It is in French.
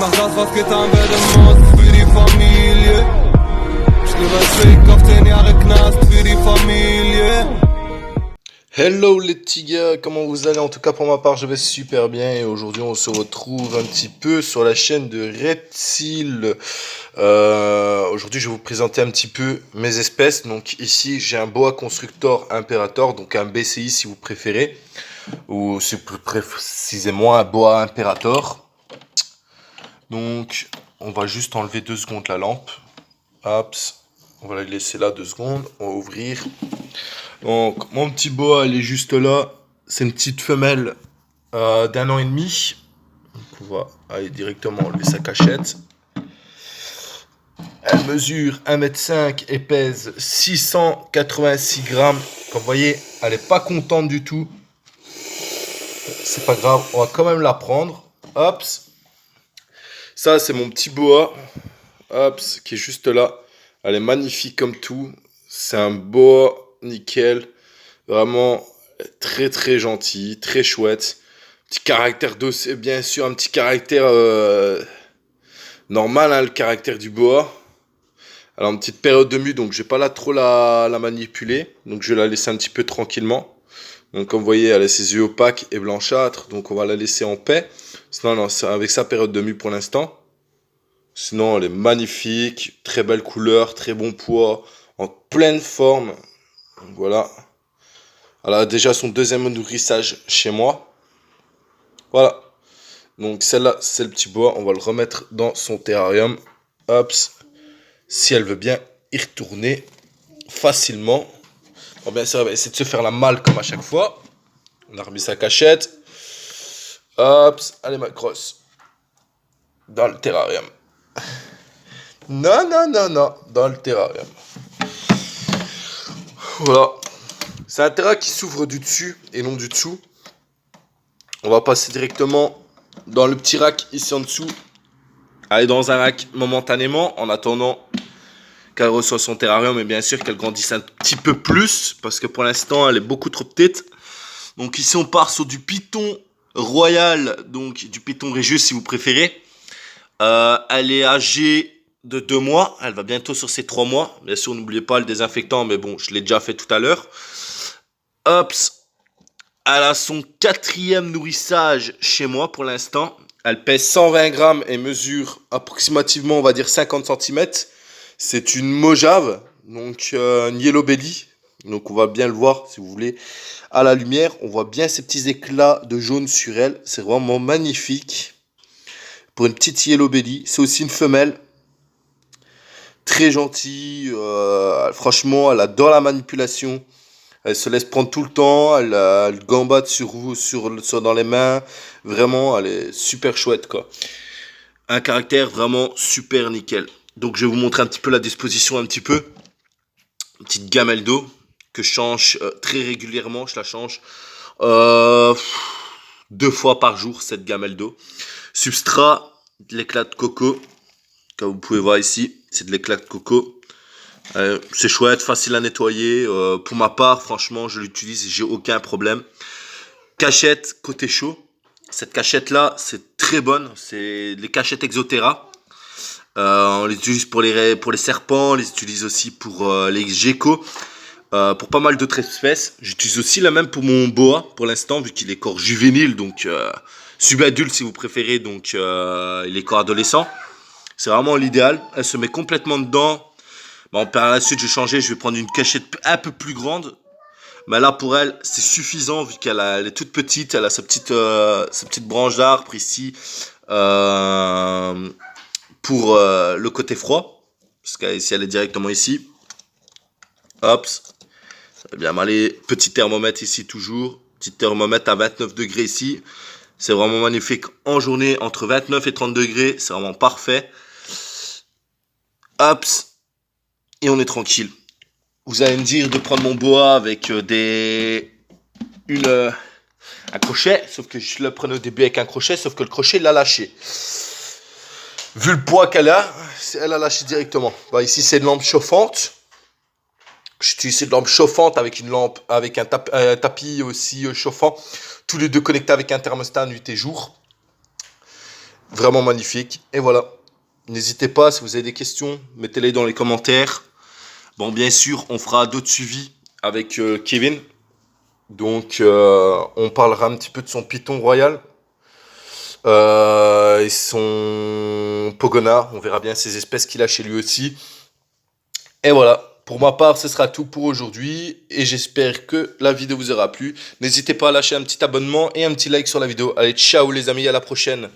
mach das, was getan werden muss für die Familie. Ich lebe als Fake auf 10 Jahre Knast für die Familie. Hello les petits gars, comment vous allez? En tout cas pour ma part je vais super bien et aujourd'hui on se retrouve un petit peu sur la chaîne de Reptile. Aujourd'hui je vais vous présenter un petit peu mes espèces. Donc ici j'ai un Boa Constrictor Imperator, donc un BCI si vous préférez, ou c'est plus précisément un Boa Imperator. Donc on va juste enlever 2 secondes la lampe. Hop, on va la laisser là 2 secondes, on va ouvrir. Donc mon petit boa il est juste là, c'est une petite femelle d'1 an et demi. Donc on va aller directement enlever sa cachette. Elle mesure 1,5 m et pèse 686 grammes. Comme vous voyez, elle n'est pas contente du tout. C'est pas grave, on va quand même la prendre. Hop. Ça c'est mon petit boa. Hop, qui est juste là. Elle est magnifique comme tout. C'est un boa nickel, vraiment très très gentil, très chouette. Petit caractère dossier, bien sûr, un petit caractère normal, hein, le caractère du boa. Elle a une petite période de mue, donc je vais pas trop la manipuler, donc je vais la laisser un petit peu tranquillement. Donc comme vous voyez, elle a ses yeux opaques et blanchâtres, donc on va la laisser en paix. Sinon, non, avec sa période de mue pour l'instant. Sinon, elle est magnifique, très belle couleur, très bon poids, en pleine forme. Voilà. Elle a déjà son 2e nourrissage chez moi. Voilà. Donc celle-là, c'est le petit boa. On va le remettre dans son terrarium. Hop. Si elle veut bien y retourner facilement. Bon, bien sûr, elle va essayer de se faire la malle comme à chaque fois. On a remis sa cachette. Hop. Allez, ma crosse. Dans le terrarium. Non, non, non, non. Dans le terrarium. Voilà. C'est un terrain qui s'ouvre du dessus et non du dessous. On va passer directement dans le petit rack ici en dessous. Aller dans un rack momentanément en attendant qu'elle reçoive son terrarium et bien sûr qu'elle grandisse un petit peu plus parce que pour l'instant elle est beaucoup trop petite. Donc ici on part sur du Python Royal, donc du Python Regius si vous préférez. Elle est âgée de 2 mois, elle va bientôt sur ses 3 mois. Bien sûr, n'oubliez pas le désinfectant, mais bon, je l'ai déjà fait tout à l'heure. Hop, elle a son 4e nourrissage chez moi pour l'instant. Elle pèse 120 grammes et mesure approximativement, on va dire 50 cm. C'est une Mojave, donc une Yellow Belly. Donc on va bien le voir si vous voulez à la lumière. On voit bien ces petits éclats de jaune sur elle. C'est vraiment magnifique. Pour une petite Yellow Belly, c'est aussi une femelle. Très gentille, franchement, elle adore la manipulation. Elle se laisse prendre tout le temps, elle gambade dans les mains. Vraiment, elle est super chouette, quoi. Un caractère vraiment super nickel. Donc, je vais vous montrer un petit peu la disposition, un petit peu. Une petite gamelle d'eau que je change très régulièrement. Je la change 2 fois par jour, cette gamelle d'eau. Substrat, de l'éclat de coco. Comme vous pouvez voir ici, c'est de l'éclat de coco. C'est chouette, facile à nettoyer. Pour ma part, franchement, je l'utilise, j'ai aucun problème. Cachette côté chaud. Cette cachette-là, c'est très bonne. C'est les cachettes Exoterra. On les utilise pour les serpents, on les utilise aussi pour les geckos. Pour pas mal d'autres espèces. J'utilise aussi la même pour mon boa pour l'instant, vu qu'il est corps juvénile, donc subadulte si vous préférez, donc il est corps adolescent. C'est vraiment l'idéal. Elle se met complètement dedans. Bon, par la suite, je vais changer. Je vais prendre une cachette un peu plus grande. Mais là, pour elle, c'est suffisant vu qu'elle est toute petite. Elle a sa petite branche d'arbre ici pour le côté froid. Parce qu'ici, elle est directement ici. Hop. Ça va bien aller. Petit thermomètre ici toujours. Petit thermomètre à 29 degrés ici. C'est vraiment magnifique en journée. Entre 29 et 30 degrés. C'est vraiment parfait. Hop, et on est tranquille. Vous allez me dire de prendre mon boa avec un crochet, sauf que je le prenais au début avec un crochet, sauf que le crochet l'a lâché. Vu le poids qu'elle a, elle a lâché directement. Bah, ici c'est une lampe chauffante. J'utilise cette lampe chauffante avec une lampe, avec un tapis aussi chauffant. Tous les deux connectés avec un thermostat nuit et jour. Vraiment magnifique. Et voilà. N'hésitez pas, si vous avez des questions, mettez-les dans les commentaires. Bon, bien sûr, on fera d'autres suivis avec Kevin. Donc, on parlera un petit peu de son Python royal. Et son Pogona. On verra bien ses espèces qu'il a chez lui aussi. Et voilà. Pour ma part, ce sera tout pour aujourd'hui. Et j'espère que la vidéo vous aura plu. N'hésitez pas à lâcher un petit abonnement et un petit like sur la vidéo. Allez, ciao les amis, à la prochaine.